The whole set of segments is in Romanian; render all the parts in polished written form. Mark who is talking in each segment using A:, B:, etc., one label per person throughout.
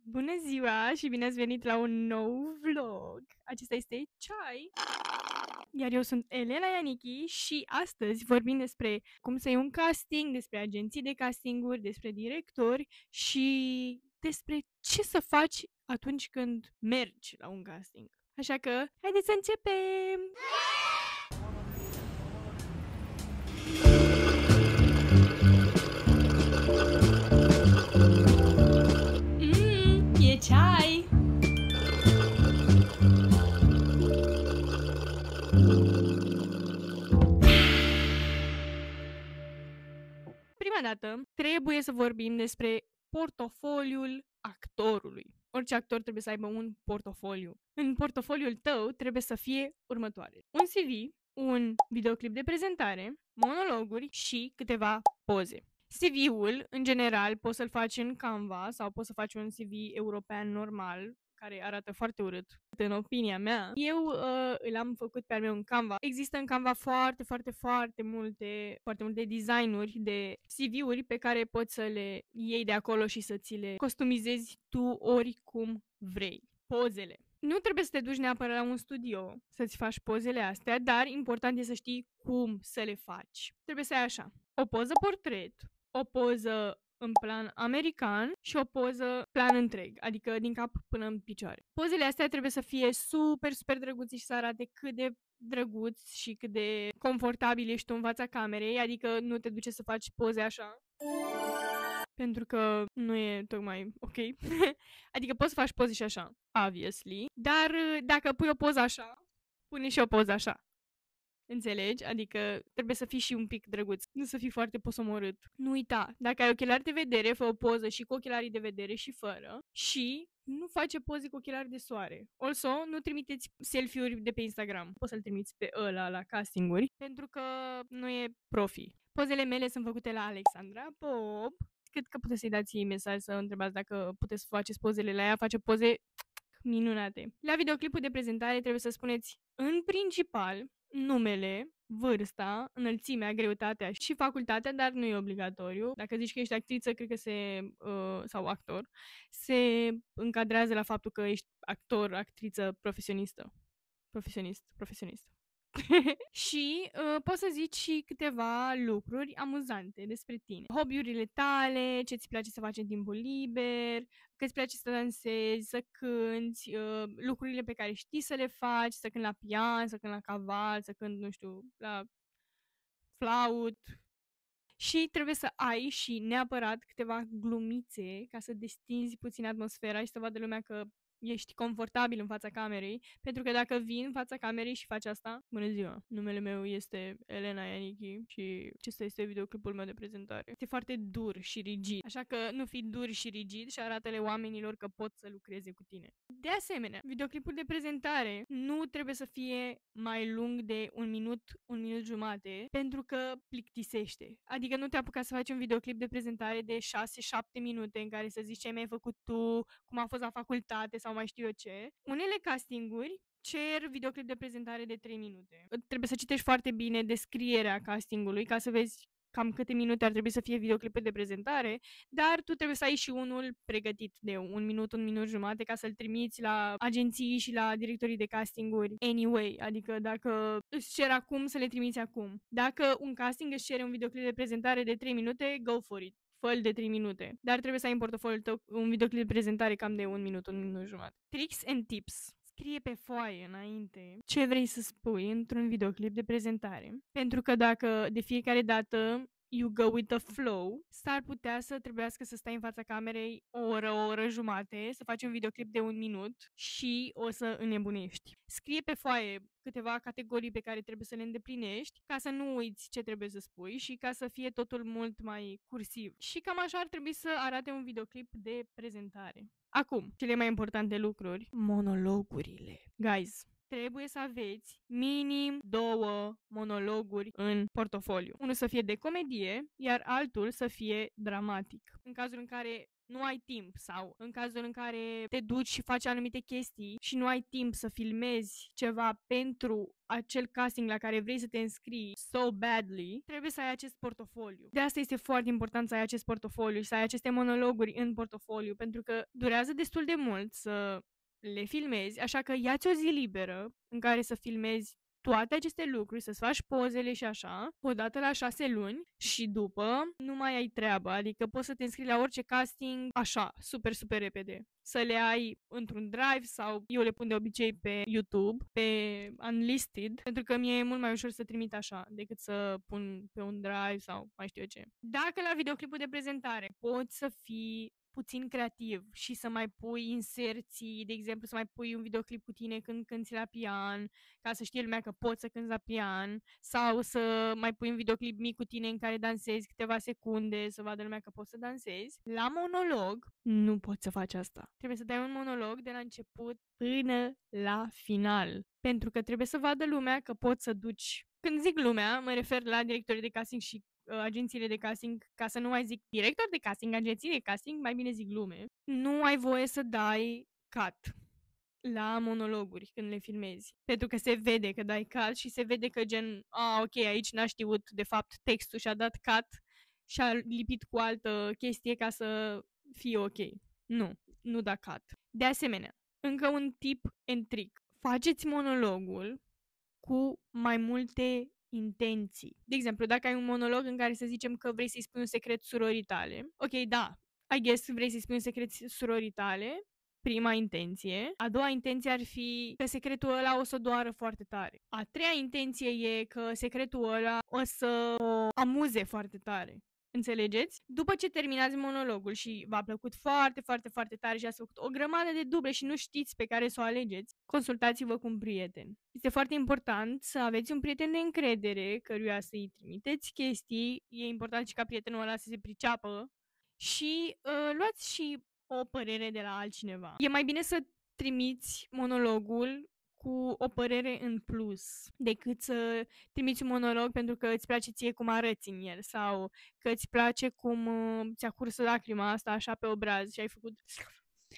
A: Bună ziua și bine ați venit la un nou vlog. Acesta este Ceai, iar eu sunt Elena Ianichi și astăzi vorbim despre cum să iei un casting, despre agenții de castinguri, despre directori și despre ce să faci atunci când mergi la un casting. Așa că, haideți să începem! E ceai! Prima dată, trebuie să vorbim despre portofoliul actorului. Orice actor trebuie să aibă un portofoliu. În portofoliul tău trebuie să fie următoare: un CV, un videoclip de prezentare, monologuri și câteva poze. CV-ul, în general, poți să-l faci în Canva sau poți să faci un CV european normal, care arată foarte urât, în opinia mea. Eu îl am făcut pe al meu în Canva. Există în Canva foarte multe designuri de CV-uri pe care poți să le iei de acolo și să ți le customizezi tu oricum vrei. Pozele. Nu trebuie să te duci neapărat la un studio să-ți faci pozele astea, dar important e să știi cum să le faci. Trebuie să ai așa: o poză portret, o poză în plan american și o poză plan întreg, adică din cap până în picioare. Pozele astea trebuie să fie super drăguțe și să arate cât de drăguț și cât de confortabil ești tu în fața camerei, adică nu te duce să faci poze așa, pentru că nu e tocmai ok. Adică poți să faci poze și așa, obviously, dar dacă pui o poză așa, pune și o poză așa. Înțelegi? Adică trebuie să fii și un pic drăguț, nu să fii foarte posomorât. Nu uita, dacă ai ochelari de vedere, fă o poză și cu ochelarii de vedere și fără, și nu face poze cu ochelari de soare. Also, nu trimiteți selfie-uri de pe Instagram. Poți să-l trimiți pe ăla la castinguri, pentru că nu e profi. Pozele mele sunt făcute la Alexandra Bob. Cred că puteți să-i dați mesaj să întrebați dacă puteți să faceți pozele la ea. Face poze minunate. La videoclipul de prezentare trebuie să spuneți în principal numele, vârsta, înălțimea, greutatea și facultatea, dar nu e obligatoriu. Dacă zici că ești actriță, cred că sau actor, se încadrează la faptul că ești actor, actriță, profesionist. Și poți să zici și câteva lucruri amuzante despre tine. Hobby-urile tale, ce ți place să faci în timpul liber, că îți place să dansezi, să cânti, lucrurile pe care știi să le faci, să cânti la pian, să cânti la caval, să cânti, nu știu, la flaut. Și trebuie să ai și neapărat câteva glumițe ca să destinzi puțin atmosfera și să vadă lumea că ești confortabil în fața camerei, pentru că dacă vii în fața camerei și faci asta, bună ziua, numele meu este Elena Ianichi și acesta este videoclipul meu de prezentare. Este foarte dur și rigid, așa că nu fii dur și rigid și arată-le oamenilor că pot să lucreze cu tine. De asemenea, videoclipul de prezentare nu trebuie să fie mai lung de un minut jumate, pentru că plictisește. Adică nu te apuca să faci un videoclip de prezentare de 6-7 minute în care să zici ce mi-ai făcut tu, cum a fost la facultate sau mai știu eu ce. Unele castinguri cer videoclip de prezentare de 3 minute. Trebuie să citești foarte bine descrierea castingului ca să vezi cam câte minute ar trebui să fie videoclipul de prezentare, dar tu trebuie să ai și unul pregătit de un minut jumate ca să-l trimiți la agenții și la directorii de castinguri anyway, adică dacă îți cer acum, să le trimiți acum. Dacă un casting își cere un videoclip de prezentare de 3 minute, go for it. Fă-l de 3 minute. Dar trebuie să ai în portofoliul tău un videoclip de prezentare cam de un minut jumate. Tricks and tips. Scrie pe foaie înainte ce vrei să spui într-un videoclip de prezentare. Pentru că dacă de fiecare dată you go with the flow, s-ar putea să trebuiască să stai în fața camerei o oră jumate, să faci un videoclip de 1 minut și o să înnebunești. Scrie pe foaie câteva categorii pe care trebuie să le îndeplinești ca să nu uiți ce trebuie să spui și ca să fie totul mult mai cursiv. Și cam așa ar trebui să arate un videoclip de prezentare. Acum, cele mai importante lucruri, monologurile. Guys, trebuie să aveți minim 2 monologuri în portofoliu. Unul să fie de comedie, iar altul să fie dramatic. În cazul în care nu ai timp sau în cazul în care te duci și faci anumite chestii și nu ai timp să filmezi ceva pentru acel casting la care vrei să te înscrii so badly, trebuie să ai acest portofoliu. De asta este foarte important să ai acest portofoliu și să ai aceste monologuri în portofoliu, pentru că durează destul de mult să le filmezi, așa că ia-ți o zi liberă în care să filmezi toate aceste lucruri, să-ți faci pozele și așa, odată la 6 luni și după nu mai ai treabă, adică poți să te înscrii la orice casting așa, super, super repede. Să le ai într-un drive sau eu le pun de obicei pe YouTube, pe Unlisted, pentru că mie e mult mai ușor să trimit așa decât să pun pe un drive sau mai știu eu ce. Dacă la videoclipul de prezentare poți să fii puțin creativ și să mai pui inserții, de exemplu să mai pui un videoclip cu tine când cânti la pian, ca să știe lumea că poți să cânti la pian, sau să mai pui un videoclip mic cu tine în care dansezi câteva secunde, să vadă lumea că poți să dansezi. La monolog nu poți să faci asta. Trebuie să dai un monolog de la început până la final, pentru că trebuie să vadă lumea că poți să duci. Când zic lumea, mă refer la directorii de casting și agențiile de casting, ca să nu mai zic director de casting, agenții de casting, mai bine zic lume. Nu ai voie să dai cut la monologuri când le filmezi. Pentru că se vede că dai cut și se vede că gen, ok, aici n-a știut de fapt textul și a dat cut și a lipit cu altă chestie ca să fie ok. Nu da cut. De asemenea, încă un tip and trick. Faceți monologul cu mai multe intenții. De exemplu, dacă ai un monolog în care să zicem că vrei să-i spui un secret surorii tale, ok, da, I guess vrei să-i spui un secret surorii tale, prima intenție. A doua intenție ar fi că secretul ăla o să doară foarte tare. A treia intenție e că secretul ăla o să o amuze foarte tare. Înțelegeți? După ce terminați monologul și v-a plăcut foarte, foarte, foarte tare și ați făcut o grămadă de duble și nu știți pe care să o alegeți, consultați-vă cu un prieten. Este foarte important să aveți un prieten de încredere căruia să-i trimiteți chestii. E important și ca prietenul ăla să se priceapă și luați și o părere de la altcineva. E mai bine să trimiți monologul cu o părere în plus decât să trimiți un monolog pentru că îți place ție cum arăți în el sau că îți place cum ți-a curs lacrima asta așa pe obraz și ai făcut...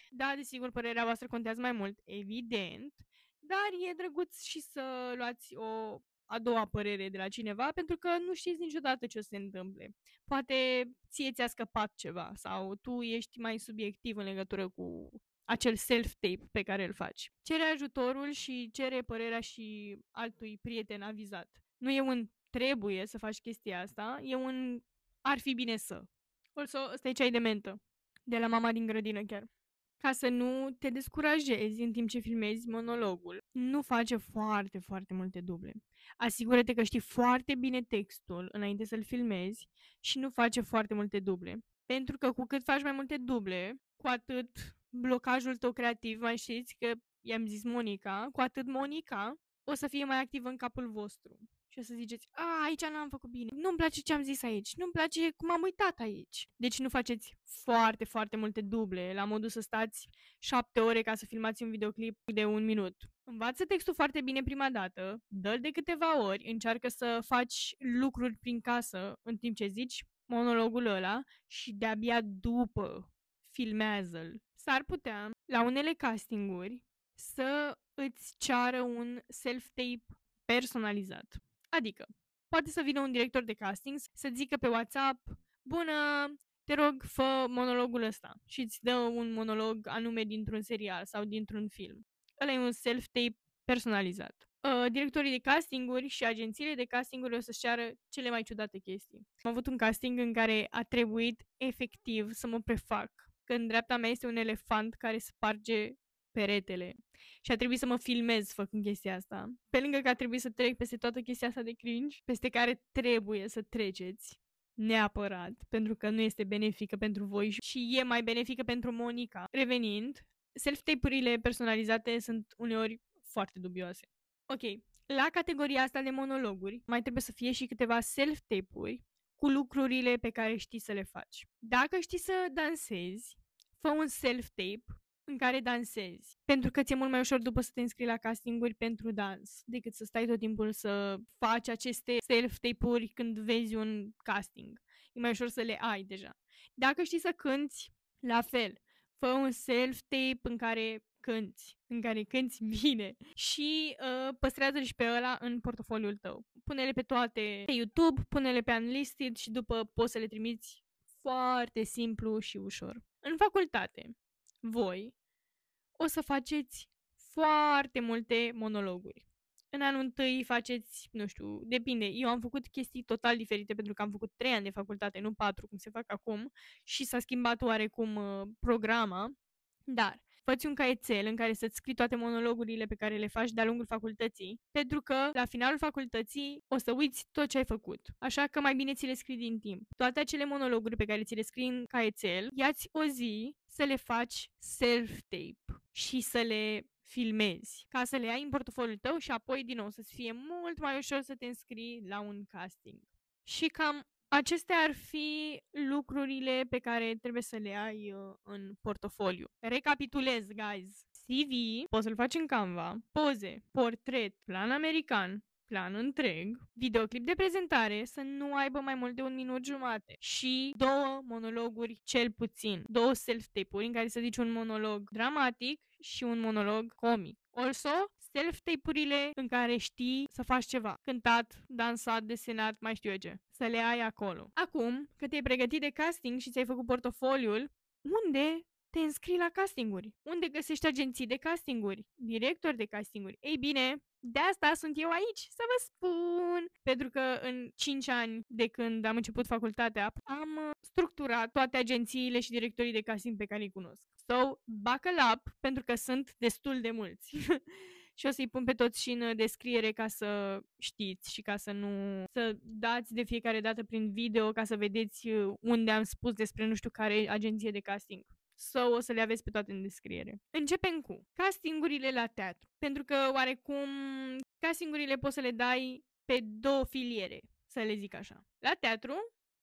A: Da, desigur, părerea voastră contează mai mult, evident, dar e drăguț și să luați o a doua părere de la cineva, pentru că nu știți niciodată ce o să se întâmple. Poate ție ți-a scăpat ceva sau tu ești mai subiectiv în legătură cu acel self-tape pe care îl faci. Cere ajutorul și cere părerea și altui prieten avizat. Nu e un trebuie să faci chestia asta, e un ar fi bine să. Also, ăsta e ceai de mentă. De la mama din grădină chiar. Ca să nu te descurajezi în timp ce filmezi monologul, nu face foarte, foarte multe duble. Asigură-te că știi foarte bine textul înainte să-l filmezi și nu face foarte multe duble. Pentru că cu cât faci mai multe duble, cu atât blocajul tău creativ, mai știți că i-am zis Monica, cu atât Monica o să fie mai activă în capul vostru. Și o să ziceți, aici n-am făcut bine, nu-mi place ce am zis aici, nu-mi place cum am uitat aici. Deci nu faceți foarte, foarte multe duble, la modul să stați 7 ore ca să filmați un videoclip de 1 minut. Învață textul foarte bine prima dată, dă-l de câteva ori, încearcă să faci lucruri prin casă în timp ce zici monologul ăla și de-abia după filmează-l. S-ar putea, la unele castinguri, să îți ceară un self-tape personalizat. Adică, poate să vină un director de casting să zică pe WhatsApp, bună, te rog, fă monologul ăsta și îți dă un monolog anume dintr-un serial sau dintr-un film. Ăla e un self-tape personalizat. Directorii de castinguri și agențiile de castinguri o să-și ceară cele mai ciudate chestii. Am avut un casting în care a trebuit efectiv să mă prefac că în dreapta mea este un elefant care sparge peretele și a trebuit să mă filmez făcând chestia asta. Pe lângă că a trebuit să trec peste toată chestia asta de cringe, peste care trebuie să treceți neapărat, pentru că nu este benefică pentru voi și e mai benefică pentru Monica. Revenind, self-tape-urile personalizate sunt uneori foarte dubioase. Ok, la categoria asta de monologuri mai trebuie să fie și câteva self-tape-uri cu lucrurile pe care știi să le faci. Dacă știi să dansezi, fă un self-tape în care dansezi. Pentru că ți-e mult mai ușor după să te înscrii la castinguri pentru dans, decât să stai tot timpul să faci aceste self-tape-uri când vezi un casting. E mai ușor să le ai deja. Dacă știi să cânti La fel, fă un self-tape în care cânti bine și păstrează-l și pe ăla în portofoliul tău. Pune-le pe toate pe YouTube, pune-le pe Unlisted și după poți să le trimiți foarte simplu și ușor. În facultate, voi o să faceți foarte multe monologuri. În anul întâi faceți, nu știu, depinde. Eu am făcut chestii total diferite pentru că am făcut 3 ani de facultate, nu 4, cum se fac acum, și s-a schimbat oarecum programa, dar fă-ți un caietel în care să-ți scrii toate monologurile pe care le faci de-a lungul facultății, pentru că la finalul facultății o să uiți tot ce ai făcut. Așa că mai bine ți le scrii din timp. Toate acele monologuri pe care ți le scrii în caietel, ia-ți o zi să le faci self-tape și să le filmezi, ca să le ai în portofoliul tău și apoi, din nou, să-ți fie mult mai ușor să te înscrii la un casting. Și cam acestea ar fi lucrurile pe care trebuie să le ai în portofoliu. Recapitulez, guys. CV, poți să-l faci în Canva, poze, portret, plan american, plan întreg, videoclip de prezentare să nu aibă mai mult de 1 minut jumate și 2 monologuri cel puțin, 2 self-tape-uri în care să zici un monolog dramatic și un monolog comic. Also, self-tape-urile în care știi să faci ceva. Cântat, dansat, desenat, mai știu eu ce. Să le ai acolo. Acum, că te-ai pregătit de casting și ți-ai făcut portofoliul, unde te înscrii la castinguri? Unde găsești agenții de castinguri? Directori de castinguri? Ei bine, de asta sunt eu aici, să vă spun. Pentru că în 5 ani de când am început facultatea, am structurat toate agențiile și directorii de casting pe care îi cunosc. So, buckle up, pentru că sunt destul de mulți. Și o să-i pun pe toți și în descriere ca să știți și ca să nu... să dați de fiecare dată prin video ca să vedeți unde am spus despre nu știu care agenție de casting. Sau o să le aveți pe toate în descriere. Începem cu castingurile la teatru. Pentru că oarecum castingurile poți să le dai pe 2 filiere, să le zic așa. La teatru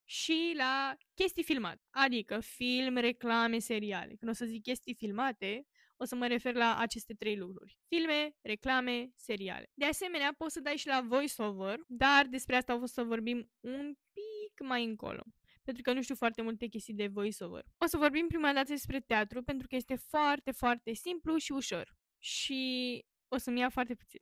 A: și la chestii filmate. Adică film, reclame, seriale. Când o să zic chestii filmate, o să mă refer la aceste 3 lucruri. Filme, reclame, seriale. De asemenea, poți să dai și la voice-over, dar despre asta o să vorbim un pic mai încolo. Pentru că nu știu foarte multe chestii de voice-over. O să vorbim prima dată despre teatru, pentru că este foarte, foarte simplu și ușor. Și o să-mi ia foarte puțin.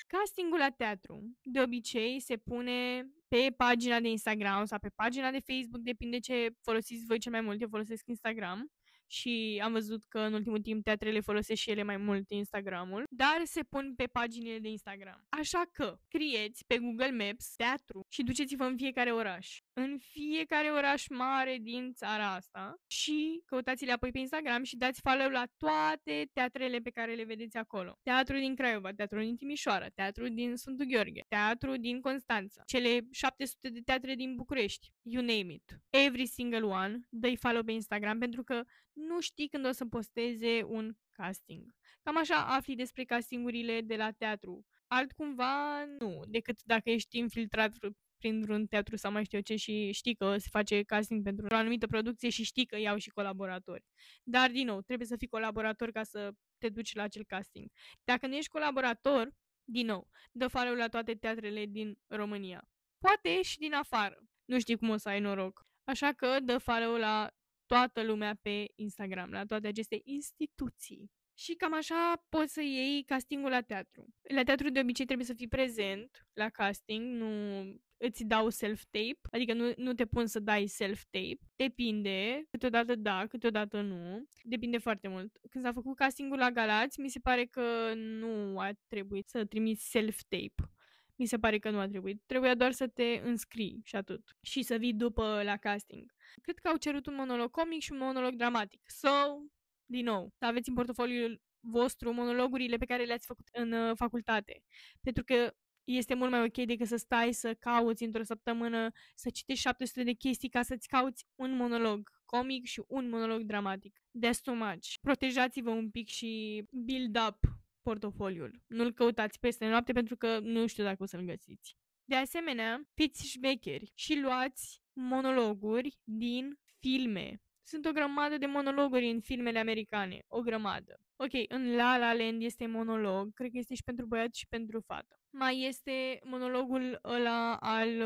A: Castingul la teatru, de obicei, se pune pe pagina de Instagram sau pe pagina de Facebook, depinde ce folosiți voi cel mai mult. Eu folosesc Instagram și am văzut că în ultimul timp teatrele folosesc și ele mai mult Instagramul, dar se pun pe paginile de Instagram. Așa că scrieți pe Google Maps teatru și duceți-vă în fiecare oraș. În fiecare oraș mare din țara asta și căutați-le apoi pe Instagram și dați follow la toate teatrele pe care le vedeți acolo. Teatrul din Craiova, teatrul din Timișoara, teatrul din Sfântul Gheorghe, teatrul din Constanța, cele 700 de teatre din București, you name it. Every single one, dă-i follow pe Instagram pentru că nu știi când o să posteze un casting. Cam așa afli despre castingurile de la teatru. Altcumva, nu, decât dacă ești infiltrat prin vreun teatru sau mai știu eu ce și știi că se face casting pentru o anumită producție și știi că iau și colaboratori. Dar, din nou, trebuie să fii colaborator ca să te duci la acel casting. Dacă nu ești colaborator, din nou, dă follow la toate teatrele din România. Poate și din afară. Nu știi cum o să ai noroc. Așa că dă follow la toată lumea pe Instagram, la toate aceste instituții. Și cam așa poți să iei castingul la teatru. La teatru de obicei trebuie să fii prezent la casting, nu îți dau self-tape, adică nu te pun să dai self-tape. Depinde, câteodată da, câteodată nu. Depinde foarte mult. Când s-a făcut castingul la Galați, mi se pare că nu a trebuit să trimiți self-tape. Mi se pare că nu a trebuit. Trebuia doar să te înscrii și atât. Și să vii după la casting. Cred că au cerut un monolog comic și un monolog dramatic. So, din nou, să aveți în portofoliul vostru monologurile pe care le-ați făcut în facultate. Pentru că este mult mai ok decât să stai să cauți într-o săptămână, să citești 700 de chestii ca să-ți cauți un monolog comic și un monolog dramatic. That's too much. Protejați-vă un pic și build up portofoliul. Nu-l căutați peste noapte pentru că nu știu dacă o să-l găsiți. De asemenea, fiți șmecheri și luați monologuri din filme. Sunt o grămadă de monologuri în filmele americane. O grămadă. Ok, în La La Land este monolog. Cred că este și pentru băiat și pentru fată. Mai este monologul ăla al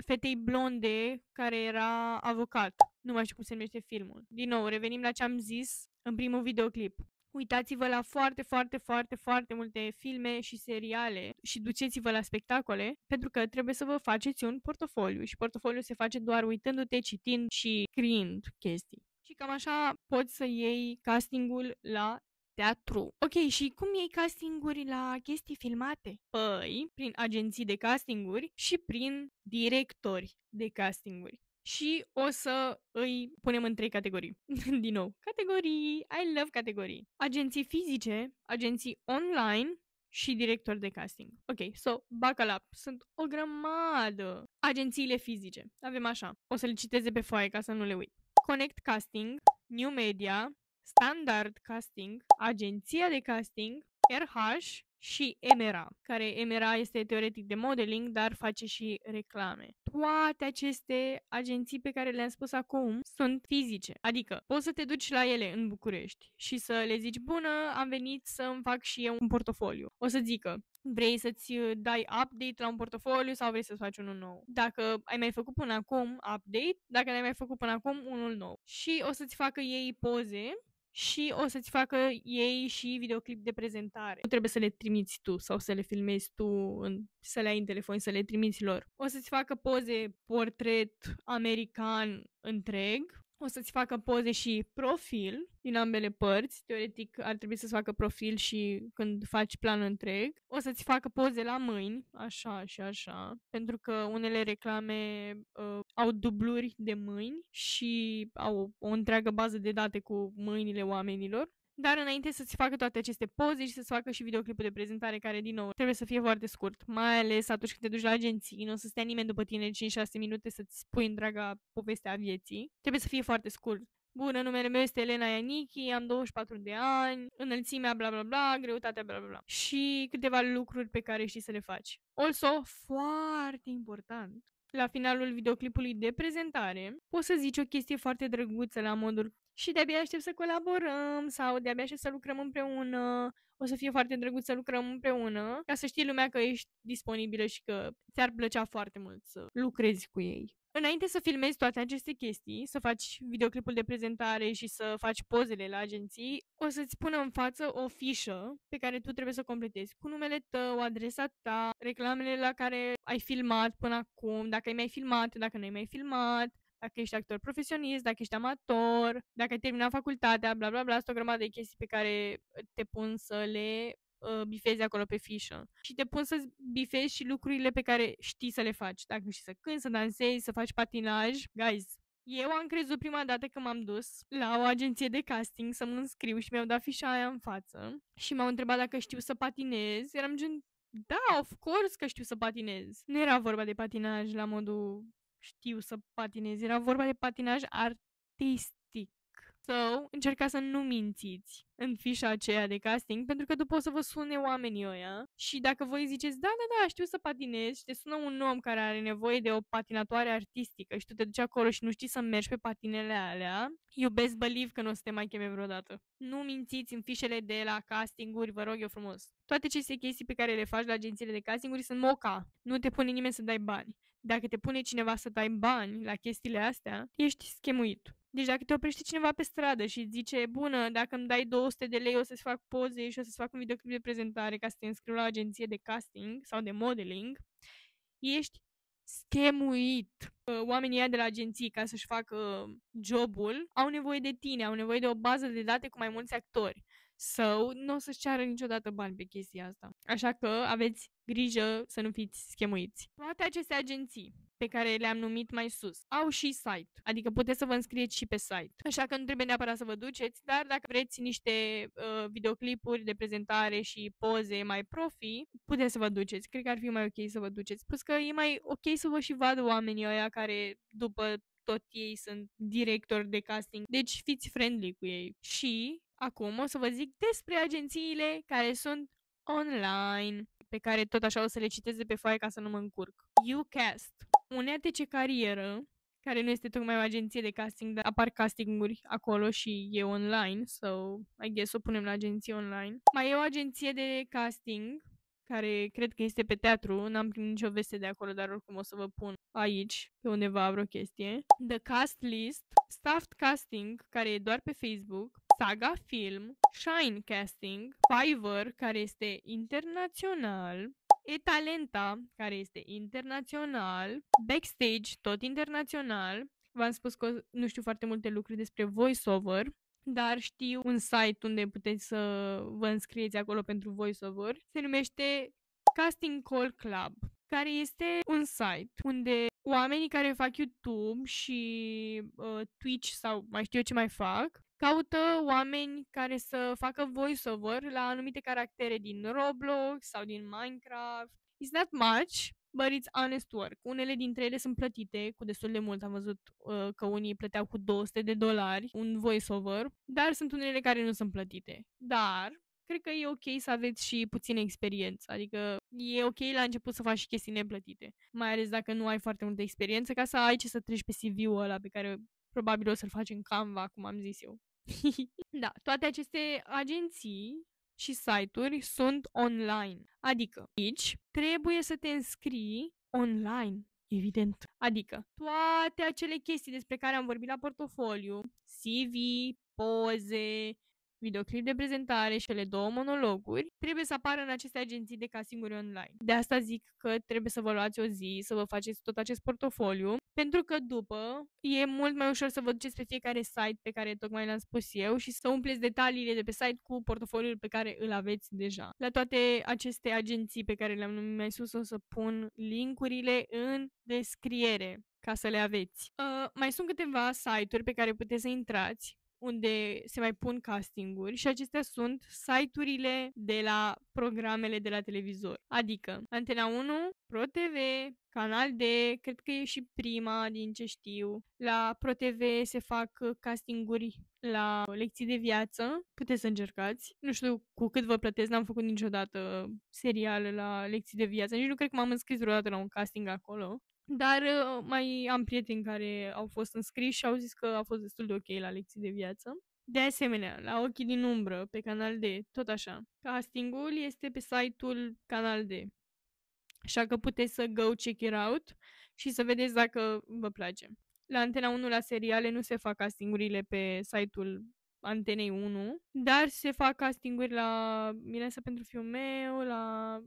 A: fetei blonde care era avocat. Nu mai știu cum se numește filmul. Din nou, revenim la ce am zis în primul videoclip. Uitați-vă la foarte, foarte, foarte, foarte multe filme și seriale și duceți-vă la spectacole, pentru că trebuie să vă faceți un portofoliu și portofoliul se face doar uitându-te, citind și scriind chestii. Și cam așa poți să iei castingul la teatru. Ok, și cum iei castinguri la chestii filmate? Păi, prin agenții de castinguri și prin directori de castinguri. Și o să îi punem în 3 categorii. Din nou, categorii, I love categorii. Agenții fizice, agenții online și directori de casting. Ok, so, buckle up. Sunt o grămadă. Agențiile fizice. Avem așa. O să le citez de pe foaie ca să nu le uit. Connect Casting, New Media, Standard Casting, Agenția de Casting, RH și Emera, care Emera este teoretic de modeling, dar face și reclame. Toate aceste agenții pe care le-am spus acum sunt fizice, adică poți să te duci la ele în București și să le zici, bună, am venit să îmi fac și eu un portofoliu. O să zică, vrei să-ți dai update la un portofoliu sau vrei să-ți faci unul nou? Dacă ai mai făcut până acum update, dacă n-ai mai făcut până acum unul nou. Și o să-ți facă ei poze și o să-ți facă ei și videoclip de prezentare. Nu trebuie să le trimiți tu sau să le filmezi tu, să le ai în telefon, să le trimiți lor. O să-ți facă poze portret american întreg. O să-ți facă poze și profil din ambele părți. Teoretic ar trebui să-ți facă profil și când faci plan întreg. O să-ți facă poze la mâini, așa și așa, pentru că unele reclame au dubluri de mâini și au o întreagă bază de date cu mâinile oamenilor. Dar înainte să-ți facă toate aceste poze și să-ți facă și videoclipul de prezentare, care, din nou, trebuie să fie foarte scurt. Mai ales atunci când te duci la agenții, nu o să stea nimeni după tine 5-6 minute să-ți spui întreaga poveste a vieții. Trebuie să fie foarte scurt. Bună, numele meu este Elena Ianichi, am 24 de ani, înălțimea bla bla bla, greutatea bla bla bla. Și câteva lucruri pe care știi să le faci. Also, foarte important, la finalul videoclipului de prezentare, poți să zici o chestie foarte drăguță la modul și de-abia aștept să colaborăm sau de-abia aștept să lucrăm împreună, o să fie foarte drăguț să lucrăm împreună, ca să știi lumea că ești disponibilă și că ți-ar plăcea foarte mult să lucrezi cu ei. Înainte să filmezi toate aceste chestii, să faci videoclipul de prezentare și să faci pozele la agenții, o să-ți pună în față o fișă pe care tu trebuie să o completezi cu numele tău, adresa ta, reclamele la care ai filmat până acum, dacă ai mai filmat, dacă nu ai mai filmat, dacă ești actor profesionist, dacă ești amator, dacă ai terminat facultatea, bla bla bla, sunt o grămadă de chestii pe care te pun să le bifezi acolo pe fișă. Și te pun să bifezi și lucrurile pe care știi să le faci. Dacă știi să cânti, să dansezi, să faci patinaj. Guys, eu am crezut prima dată că m-am dus la o agenție de casting să mă înscriu și mi-au dat fișa aia în față și m-au întrebat dacă știu să patinez. Eram gen, da, of course că știu să patinez. Nu era vorba de patinaj la modul știu să patinez, era vorba de patinaj artistic. So, încercați să nu mințiți în fișa aceea de casting, pentru că după o să vă sune oamenii ăia și dacă voi ziceți, da, da, da, știu să patinez și te sună un om care are nevoie de o patinatoare artistică și tu te duci acolo și nu știi să mergi pe patinele alea, you best believe că nu o să te mai cheme vreodată. Nu mințiți în fișele de la castinguri, vă rog eu frumos. Toate aceste chestii pe care le faci la agențiile de castinguri sunt moca. Nu te pune nimeni să dai bani. Dacă te pune cineva să dai bani la chestiile astea, ești schemuit. Deci dacă te oprește cineva pe stradă și zice, bună, dacă îmi dai 200 de lei o să-ți fac poze și o să-ți fac un videoclip de prezentare ca să te înscriu la o agenție de casting sau de modeling, ești schemuit. Oamenii ăia de la agenții, ca să-și facă jobul, au nevoie de tine, au nevoie de o bază de date cu mai mulți actori. Sau nu o să-și ceară niciodată bani pe chestia asta. Așa că aveți grijă să nu fiți schemuiți. Toate aceste agenții pe care le-am numit mai sus au și site, adică puteți să vă înscrieți și pe site. Așa că nu trebuie neapărat să vă duceți, dar dacă vreți niște videoclipuri de prezentare și poze mai profi, puteți să vă duceți. Cred că ar fi mai ok să vă duceți. Plus că e mai ok să vă și vadă oamenii ăia care după tot ei sunt directori de casting. Deci fiți friendly cu ei. Și acum o să vă zic despre agențiile care sunt online, pe care tot așa o să le citesc de pe foaie ca să nu mă încurc. UCast, un ETC carieră, care nu este tocmai o agenție de casting, dar apar castinguri acolo și e online, so I guess o punem la agenție online. Mai e o agenție de casting care cred că este pe teatru, n-am primit nicio veste de acolo, dar oricum o să vă pun aici, pe undeva vreo chestie. The Cast List, Staffed Casting, care e doar pe Facebook, Saga Film, Shine Casting, Fiverr, care este internațional, eTalenta, care este internațional, Backstage, tot internațional. V-am spus că nu știu foarte multe lucruri despre voiceover, dar știu un site unde puteți să vă înscrieți acolo pentru voiceover. Se numește Casting Call Club, care este un site unde oamenii care fac YouTube și Twitch sau mai știu eu ce mai fac, caută oameni care să facă voiceover la anumite caractere din Roblox sau din Minecraft. It's not much, but it's honest work. Unele dintre ele sunt plătite cu destul de mult. Am văzut că unii plăteau cu $200 un voiceover, dar sunt unele care nu sunt plătite. Dar cred că e ok să aveți și puțină experiență. Adică e ok la început să faci și chestii neplătite. Mai ales dacă nu ai foarte multă experiență, ca să ai ce să treci pe CV-ul ăla pe care probabil o să-l faci în Canva, cum am zis eu. Da, toate aceste agenții și site-uri sunt online. Adică aici trebuie să te înscrii online, evident. Adică toate acele chestii despre care am vorbit la portofoliu, CV, poze, videoclip de prezentare și cele 2 monologuri, trebuie să apară în aceste agenții de castinguri online. De asta zic că trebuie să vă luați o zi, să vă faceți tot acest portofoliu, pentru că după e mult mai ușor să vă duceți pe fiecare site pe care tocmai l-am spus eu și să umpleți detaliile de pe site cu portofoliul pe care îl aveți deja. La toate aceste agenții pe care le-am numit mai sus o să pun linkurile în descriere ca să le aveți. Mai sunt câteva site-uri pe care puteți să intrați unde se mai pun castinguri și acestea sunt site-urile de la programele de la televizor. Adică Antena 1, ProTV, Canal D, cred că e și Prima din ce știu. La ProTV se fac castinguri la lecții de viață. Puteți să încercați. Nu știu cu cât vă plătesc, n-am făcut niciodată seriale la lecții de viață. Nici nu cred că m-am înscris vreodată la un casting acolo. Dar mai am prieteni care au fost înscriși și au zis că a fost destul de ok la lecții de viață. De asemenea, la Ochii din umbră, pe Canal D, tot așa. Castingul este pe site-ul Canal D. Așa că puteți să go check it out și să vedeți dacă vă place. La Antena 1, la seriale, nu se fac castingurile pe site-ul Antenei 1, dar se fac castinguri la Mireasa pentru fiul meu, la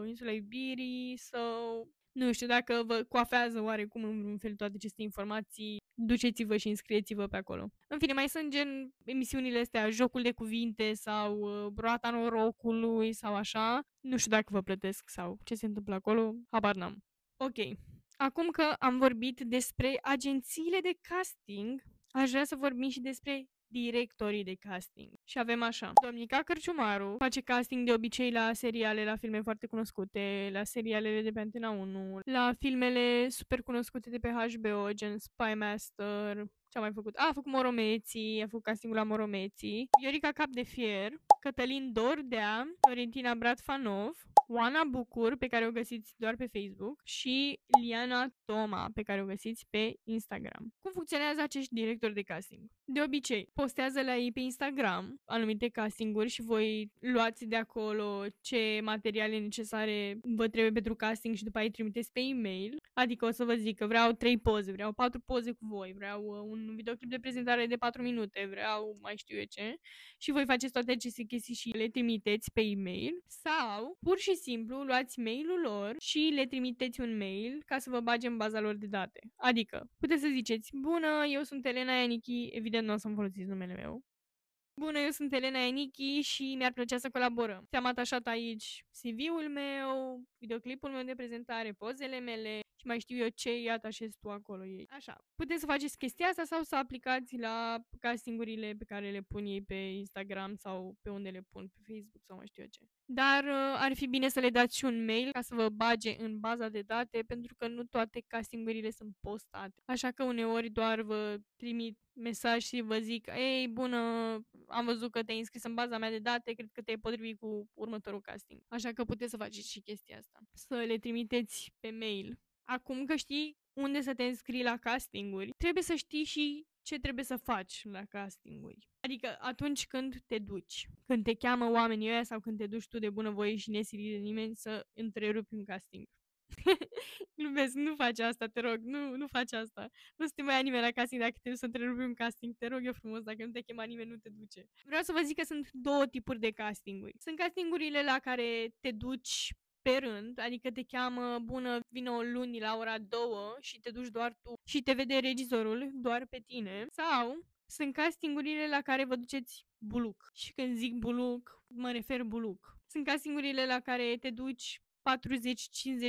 A: Insula Iubirii sau... Nu știu, dacă vă coafează oarecum în vreun fel toate aceste informații, duceți-vă și înscrieți-vă pe acolo. În fine, mai sunt gen emisiunile astea, Jocul de cuvinte sau Roata norocului sau așa. Nu știu dacă vă plătesc sau ce se întâmplă acolo, habar n-am. Ok, acum că am vorbit despre agențiile de casting, aș vrea să vorbim și despre directorii de casting. Și avem așa. Domnica Cărciumaru face casting de obicei la seriale, la filme foarte cunoscute, la serialele de pe Antena 1, la filmele super cunoscute de pe HBO, gen Spy Master, ce a mai făcut? A făcut Moromeții, a făcut castingul la Moromeții, Viorica Cap de Fier, Cătălin Dordea, Florentina Bratfanov, Oana Bucur, pe care o găsiți doar pe Facebook, și Liana Toma, pe care o găsiți pe Instagram. Cum funcționează acești directori de casting? De obicei, postează la ei pe Instagram anumite castinguri și voi luați de acolo ce materiale necesare vă trebuie pentru casting și după aia îi trimiteți pe e-mail. Adică o să vă zic că vreau 3 poze, vreau 4 poze cu voi, vreau un videoclip de prezentare de 4 minute, vreau mai știu eu ce. Și voi faceți toate aceste chestii și le trimiteți pe e-mail sau pur și simplu luați mailul lor și le trimiteți un mail ca să vă bage în baza lor de date. Adică puteți să ziceți: bună, eu sunt Elena Ianichi, evident nu o să-mi folosiți numele meu. Bună, eu sunt Elena Ianichi și mi-ar plăcea să colaborăm. Ți-am atașat aici CV-ul meu, videoclipul meu de prezentare, pozele mele și mai știu eu ce îi atașezi tu acolo ei. Așa, puteți să faceți chestia asta sau să aplicați la castingurile pe care le pun ei pe Instagram sau pe unde le pun pe Facebook sau mai știu eu ce. Dar ar fi bine să le dați și un mail ca să vă bage în baza de date, pentru că nu toate castingurile sunt postate. Așa că uneori doar vă trimit mesaj și vă zic: ei, bună, am văzut că te-ai înscris în baza mea de date, cred că te-ai potrivit cu următorul casting. Așa că puteți să faceți și chestia asta. Să le trimiteți pe mail. Acum că știi unde să te înscrii la castinguri, trebuie să știi și ce trebuie să faci la castinguri. Adică atunci când te duci, când te cheamă oamenii ăia sau când te duci tu de bunăvoie și nesilit de nimeni să întrerupi un casting. Glumesc, nu faci asta, te rog, nu faci asta. Nu să te mai ia nimeni la casting dacă te duci să întrerupi un casting, te rog eu frumos, dacă nu te chema nimeni, nu te duce. Vreau să vă zic că sunt două tipuri de castinguri. Sunt castingurile la care te duci pe rând, adică te cheamă, bună, vină luni la ora 2 și te duci doar tu și te vede regizorul doar pe tine. Sau sunt castingurile la care vă duceți buluc. Și când zic buluc, mă refer buluc. Sunt castingurile la care te duci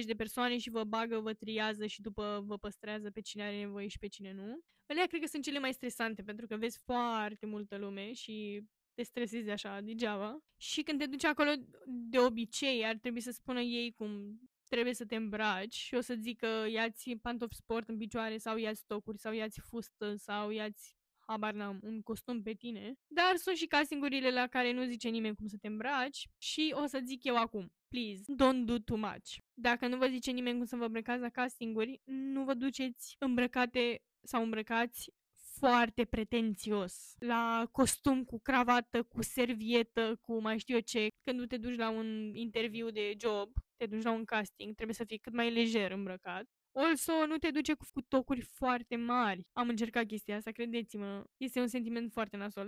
A: 40-50 de persoane și vă bagă, vă triază și după vă păstrează pe cine are nevoie și pe cine nu. Alea cred că sunt cele mai stresante pentru că vezi foarte multă lume și te stresezi așa degeaba. Și când te duci acolo, de obicei ar trebui să spună ei cum trebuie să te îmbraci și o să zică ia-ți pantofi sport în picioare sau ia-ți stocuri sau ia-ți fustă sau ia-ți habar n-am, un costum pe tine. Dar sunt și castingurile la care nu zice nimeni cum să te îmbraci și o să zic eu acum. Please, don't do too much. Dacă nu vă zice nimeni cum să vă îmbrăcați la castinguri, nu vă duceți îmbrăcate sau îmbrăcați foarte pretențios. La costum cu cravată, cu servietă, cu mai știu eu ce. Când nu te duci la un interviu de job, te duci la un casting, trebuie să fii cât mai lejer îmbrăcat. Also, nu te duce cu tocuri foarte mari. Am încercat chestia asta, credeți-mă. Este un sentiment foarte nasol.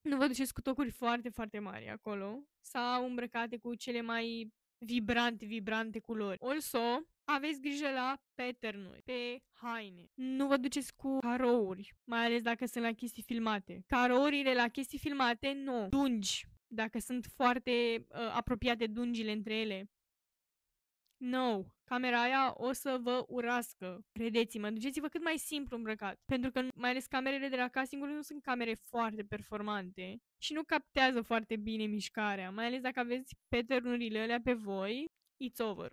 A: Nu vă duceți cu tocuri foarte, foarte mari acolo. Sau îmbrăcate cu cele mai vibrante culori. Also, aveți grijă la pattern-uri pe haine. Nu vă duceți cu carouri, mai ales dacă sunt la chestii filmate. Carourile la chestii filmate, nu. Dungi, dacă sunt foarte apropiate dungile între ele. No, camera aia o să vă urască. Credeți-mă, duceți-vă cât mai simplu îmbrăcat. Pentru că mai ales camerele de la casting nu sunt camere foarte performante și nu captează foarte bine mișcarea. Mai ales dacă aveți pattern-urile alea pe voi, it's over.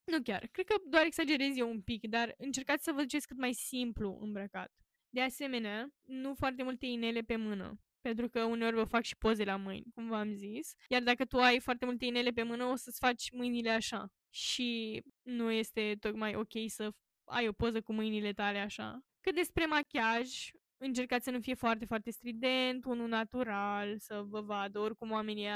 A: Nu chiar, cred că doar exagerez eu un pic, dar încercați să vă duceți cât mai simplu îmbrăcat. De asemenea, nu foarte multe inele pe mână. Pentru că uneori vă fac și poze la mâini, cum v-am zis. Iar dacă tu ai foarte multe inele pe mână, o să-ți faci mâinile așa. Și nu este tocmai ok să ai o poză cu mâinile tale așa. Cât despre machiaj, încercați să nu fie foarte, foarte strident, unul natural, să vă vadă. Oricum oamenii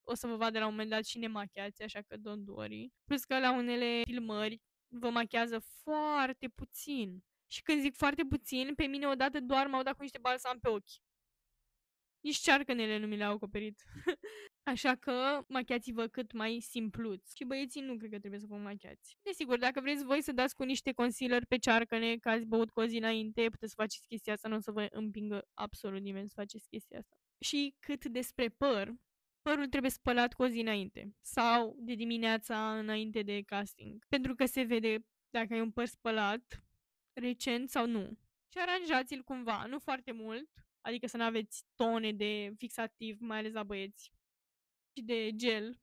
A: o să vă vadă la un moment dat și nemachiați, așa că don't worry. Plus că la unele filmări vă machează foarte puțin. Și când zic foarte puțin, pe mine odată doar m-au dat cu niște balsam pe ochi. Nici cearcănele nu mi le-au acoperit. Așa că machiați-vă cât mai simpluți. Și băieții nu cred că trebuie să vă machiați. Desigur, dacă vreți voi să dați cu niște concealer pe cearcăne, că ați băut cu o zi înainte, puteți să faceți chestia asta, nu o să vă împingă absolut nimeni să faceți chestia asta. Și cât despre păr, părul trebuie spălat cu o zi înainte. Sau de dimineața înainte de casting. Pentru că se vede dacă ai un păr spălat, recent sau nu. Și aranjați-l cumva, nu foarte mult, adică să nu aveți tone de fixativ, mai ales la băieți, și de gel,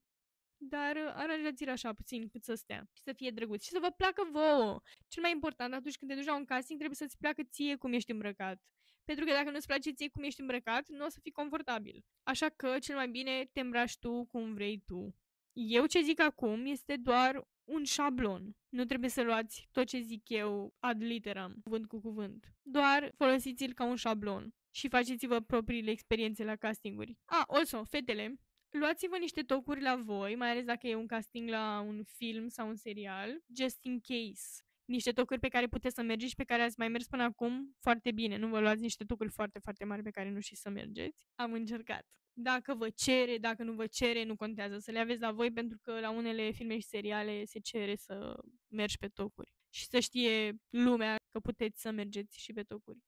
A: dar aranjați-l așa puțin cât să stea și să fie drăguț și să vă placă vouă. Cel mai important, atunci când te duci la un casting, trebuie să-ți placă ție cum ești îmbrăcat. Pentru că dacă nu-ți place ție cum ești îmbrăcat, nu o să fii confortabil. Așa că, cel mai bine, te îmbraci tu cum vrei tu. Eu ce zic acum este doar un șablon. Nu trebuie să luați tot ce zic eu ad literam, cuvânt cu cuvânt. Doar folosiți-l ca un șablon și faceți-vă propriile experiențe la castinguri. Also, fetele, luați-vă niște tocuri la voi, mai ales dacă e un casting la un film sau un serial, just in case. Niște tocuri pe care puteți să mergeți și pe care ați mai mers până acum foarte bine. Nu vă luați niște tocuri foarte, foarte mari pe care nu știți să mergeți. Am încercat. Dacă vă cere, dacă nu vă cere, nu contează să le aveți la voi, pentru că la unele filme și seriale se cere să mergi pe tocuri. Și să știe lumea că puteți să mergeți și pe tocuri.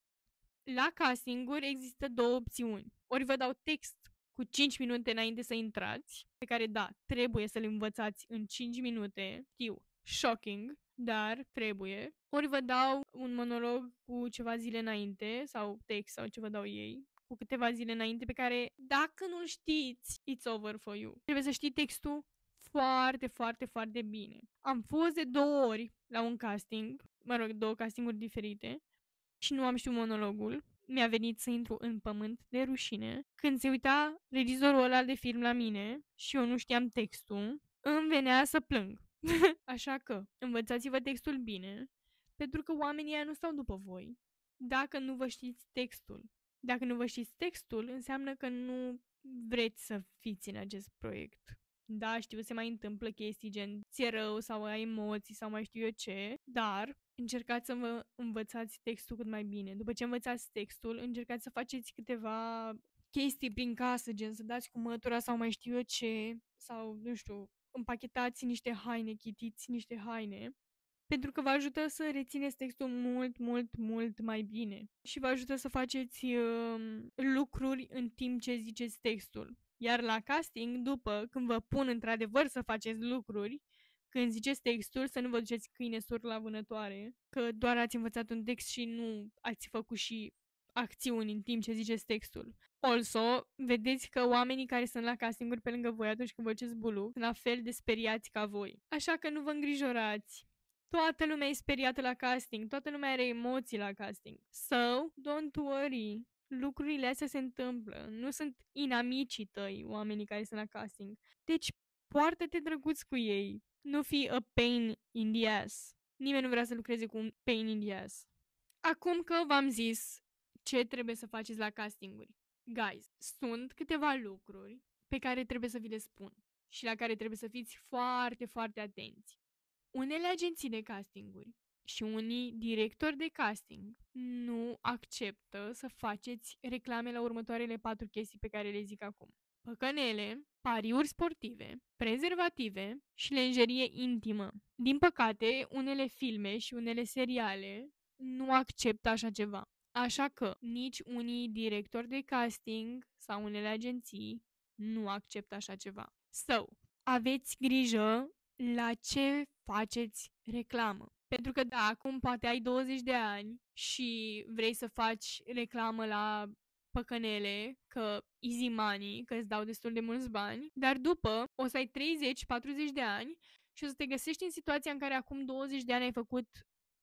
A: La castinguri există două opțiuni. Ori vă dau text cu 5 minute înainte să intrați, pe care, da, trebuie să le învățați în 5 minute. Știu, shocking, dar trebuie. Ori vă dau un monolog cu ceva zile înainte, sau text sau ce vă dau ei, cu câteva zile înainte, pe care, dacă nu-l știți, it's over for you. Trebuie să știi textul foarte, foarte, foarte bine. Am fost de 2 ori la un casting, mă rog, 2 castinguri diferite, și nu am știut monologul. Mi-a venit să intru în pământ de rușine. Când se uita regizorul ăla de film la mine și eu nu știam textul, îmi venea să plâng. Așa că, învățați-vă textul bine, pentru că oamenii ăia nu stau după voi. Dacă nu vă știți textul, Dacă nu vă știți textul, înseamnă că nu vreți să fiți în acest proiect. Da, știu, se mai întâmplă chestii gen ți-e rău sau ai emoții sau mai știu eu ce, dar încercați să vă învățați textul cât mai bine. După ce învățați textul, încercați să faceți câteva chestii prin casă, gen să dați cu mătura sau mai știu eu ce, sau, nu știu, împachetați niște haine, chitiți niște haine, pentru că vă ajută să rețineți textul mult, mult, mult mai bine și vă ajută să faceți lucruri în timp ce ziceți textul. Iar la casting, după, când vă pun într-adevăr să faceți lucruri, când ziceți textul, să nu vă duceți câine sur la vânătoare, că doar ați învățat un text și nu ați făcut și acțiuni în timp ce ziceți textul. Also, vedeți că oamenii care sunt la castinguri pe lângă voi atunci când vă duceți bulu sunt la fel de speriați ca voi. Așa că nu vă îngrijorați. Toată lumea e speriată la casting, toată lumea are emoții la casting. So, don't worry. Lucrurile astea se întâmplă. Nu sunt inamicii tăi, oamenii care sunt la casting. Deci, poartă-te drăguț cu ei. Nu fi a pain in the ass. Nimeni nu vrea să lucreze cu un pain in the ass. Acum că v-am zis ce trebuie să faceți la castinguri. Guys, sunt câteva lucruri pe care trebuie să vi le spun și la care trebuie să fiți foarte, foarte atenți. Unele agenții de castinguri și unii directori de casting nu acceptă să faceți reclame la următoarele 4 chestii pe care le zic acum. Păcănele, pariuri sportive, prezervative și lenjerie intimă. Din păcate, unele filme și unele seriale nu acceptă așa ceva. Așa că nici unii directori de casting sau unele agenții nu acceptă așa ceva. So, aveți grijă la ce faceți reclamă. Pentru că da, acum poate ai 20 de ani și vrei să faci reclamă la păcănele, că easy money, că îți dau destul de mulți bani, dar după o să ai 30-40 de ani și o să te găsești în situația în care acum 20 de ani ai făcut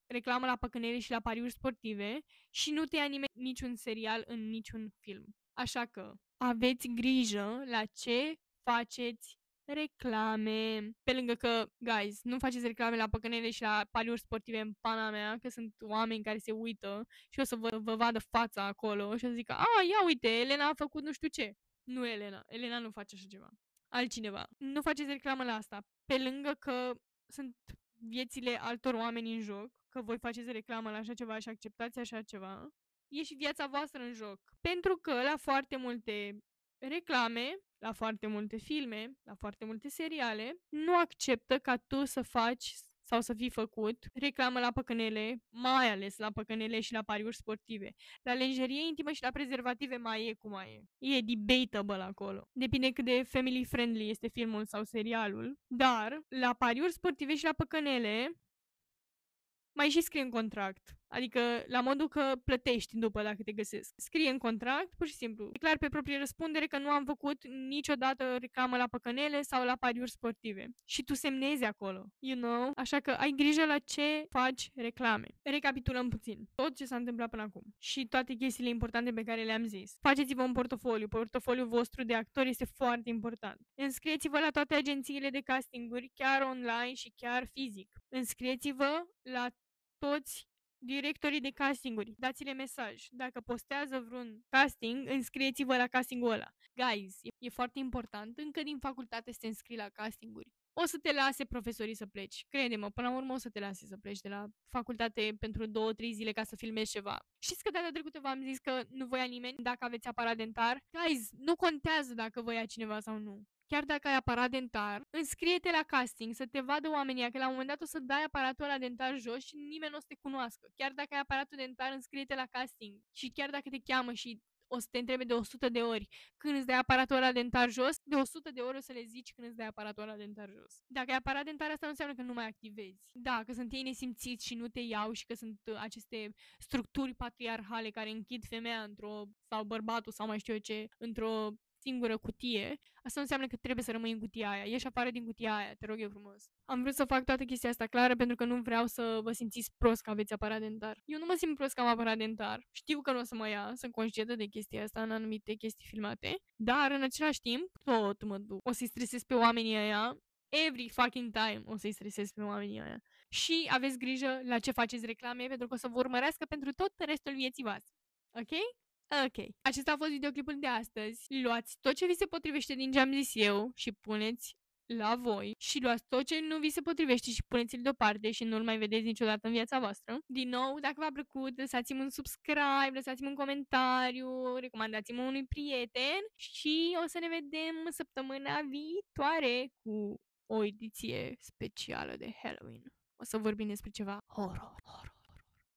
A: reclamă la păcănele și la pariuri sportive și nu te ia nimeni niciun serial în niciun film. Așa că aveți grijă la ce faceți reclame. Pe lângă că, guys, nu faceți reclame la păcănele și la pariuri sportive în pana mea, că sunt oameni care se uită și o să vă vadă fața acolo și o să zică, ia uite, Elena a făcut nu știu ce. Nu Elena. Elena nu face așa ceva. Altcineva. Nu faceți reclamă la asta. Pe lângă că sunt viețile altor oameni în joc, că voi faceți reclamă la așa ceva și acceptați așa ceva, e și viața voastră în joc. Pentru că la foarte multe reclame, la foarte multe filme, la foarte multe seriale, nu acceptă ca tu să faci sau să fii făcut reclamă la păcănele, mai ales la păcănele și la pariuri sportive. La lenjerie intimă și la prezervative mai e cum mai e. E debatable acolo. Depinde cât de family friendly este filmul sau serialul. Dar la pariuri sportive și la păcănele mai și scrie în contract. Adică la modul că plătești după dacă te găsesc. Scrie în contract, pur și simplu. Declar pe proprie răspundere că nu am făcut niciodată reclamă la păcănele sau la pariuri sportive. Și tu semnezi acolo, you know? Așa că ai grijă la ce faci reclame. Recapitulăm puțin. Tot ce s-a întâmplat până acum. Și toate chestiile importante pe care le-am zis. Faceți-vă un portofoliu. Portofoliul vostru de actor este foarte important. Înscrieți-vă la toate agențiile de castinguri, chiar online și chiar fizic. Înscrieți-vă la toți directorii de castinguri, dați-le mesaj. Dacă postează vreun casting, înscrieți-vă la castingul ăla. Guys, e foarte important, încă din facultate să te înscrii la castinguri. O să te lase profesorii să pleci. Crede-mă, până la urmă o să te lase să pleci de la facultate pentru 2-3 zile ca să filmezi ceva. Știți că data trecută v-am zis că nu voia nimeni dacă aveți aparat dentar? Guys, nu contează dacă voia cineva sau nu. Chiar dacă ai aparat dentar, înscrie-te la casting să te vadă oamenii, că la un moment dat o să dai aparatul ăla dentar jos și nimeni nu o să te cunoască. Chiar dacă ai aparatul dentar, înscrie-te la casting. Și chiar dacă te cheamă și o să te întrebe de 100 de ori când îți dai aparatul ăla dentar jos, de 100 de ori o să le zici când îți dai aparatul ăla dentar jos. Dacă ai aparat dentar, asta nu înseamnă că nu mai activezi. Da, că sunt ei nesimțiți și nu te iau și că sunt aceste structuri patriarhale care închid femeia sau bărbatul sau mai știu eu ce, într-o singură cutie, asta nu înseamnă că trebuie să rămâi în cutia aia. Ieși afară din cutia aia, te rog eu frumos. Am vrut să fac toată chestia asta clară pentru că nu vreau să vă simțiți prost că aveți aparat dentar. Eu nu mă simt prost că am aparat dentar. Știu că nu o să mă ia, sunt conștientă de chestia asta în anumite chestii filmate, dar în același timp tot mă duc. O să-i stresez pe oamenii ăia. Every fucking time o să-i stresez pe oamenii ăia. Și aveți grijă la ce faceți reclame pentru că o să vă urmărească pentru tot restul vieții voastre. Ok? Ok. Acesta a fost videoclipul de astăzi. Luați tot ce vi se potrivește din ce am zis eu și puneți la voi și luați tot ce nu vi se potrivește și puneți-l deoparte și nu-l mai vedeți niciodată în viața voastră. Din nou, dacă v-a plăcut, lăsați-mi un subscribe, lăsați-mi un comentariu, recomandați-mă unui prieten și o să ne vedem săptămâna viitoare cu o ediție specială de Halloween. O să vorbim despre ceva horror.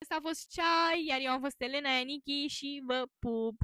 A: Asta a fost Ceai, iar eu am fost Elena Ianichi și vă pup!